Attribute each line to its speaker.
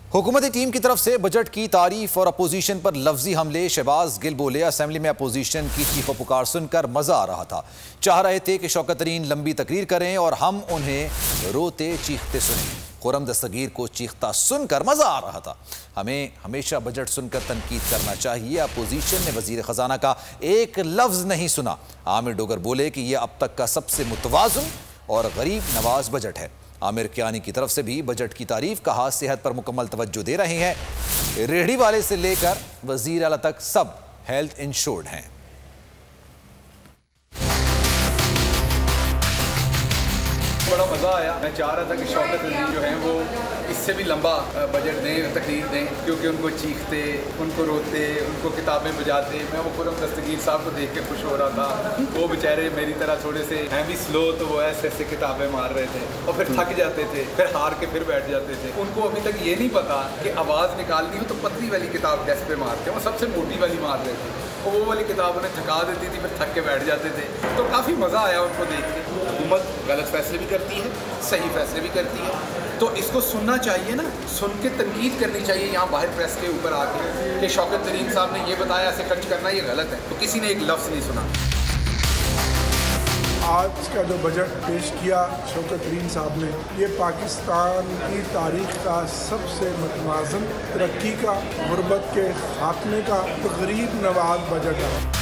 Speaker 1: हुकूमती टीम की तरफ से बजट की तारीफ और अपोजिशन पर लफ्जी हमले। शहबाज गिल बोले, असेंबली में अपोजिशन की चीखो पुकार सुनकर मजा आ रहा था। चाह रहे थे कि शौकत तरीन लंबी तकरीर करें और हम उन्हें रोते चीखते सुने। खुर्रम दस्तगीर को चीखता सुनकर मजा आ रहा था। हमें हमेशा बजट सुनकर तनकीद करना चाहिए। अपोजिशन ने वजीर खजाना का एक लफ्ज नहीं सुना। आमिर डोगर बोले कि यह अब तक का सबसे मुतवाज़ुन और गरीब नवाज बजट है। आमिर कियानी की तरफ से भी बजट की तारीफ, कहा सेहत पर मुकम्मल तवज्जो दे रहे हैं। रेहड़ी वाले से लेकर वजीर आला तक सब हेल्थ इंश्योर्ड हैं।
Speaker 2: बड़ा मज़ा आया। मैं चाह रहा था कि शौकत तरीन जो हैं वो इससे भी लंबा बजट दें, तकरीर दें, क्योंकि उनको चीखते, उनको रोते, उनको किताबें बजाते, मैं वो खुर्रम दस्तगीर साहब को देख के खुश हो रहा था। वो बेचारे मेरी तरह थोड़े से हैं भी स्लो, तो वो ऐसे ऐसे किताबें मार रहे थे और फिर थक जाते थे, फिर हार के फिर बैठ जाते थे। उनको अभी तक ये नहीं पता कि आवाज़ निकालनी हो तो पतली वाली किताब डेस्क पे मारते हैं, वो सबसे मोटी वाली मार रहे थे। वो वाली किताब उन्हें थका देती थी, फिर थक के बैठ जाते थे। तो काफ़ी मज़ा आया उनको देख के। हुकूमत गलत फैसले भी करती है, सही फैसले भी करती है, तो इसको सुनना चाहिए ना, सुन के तनकीद करनी चाहिए। यहाँ बाहर प्रेस के ऊपर आके कि शौकत तरीन साहब ने ये बताया ऐसे खर्च करना ये गलत है, तो किसी ने एक लफ्ज़ नहीं सुना।
Speaker 3: आज का जो बजट पेश किया शौकत तरीन साहब ने, ये पाकिस्तान की तारीख का सबसे मुतवाज़न तरक्की का, गुर्बत के खात्मे का, गरीब नवाज बजट है।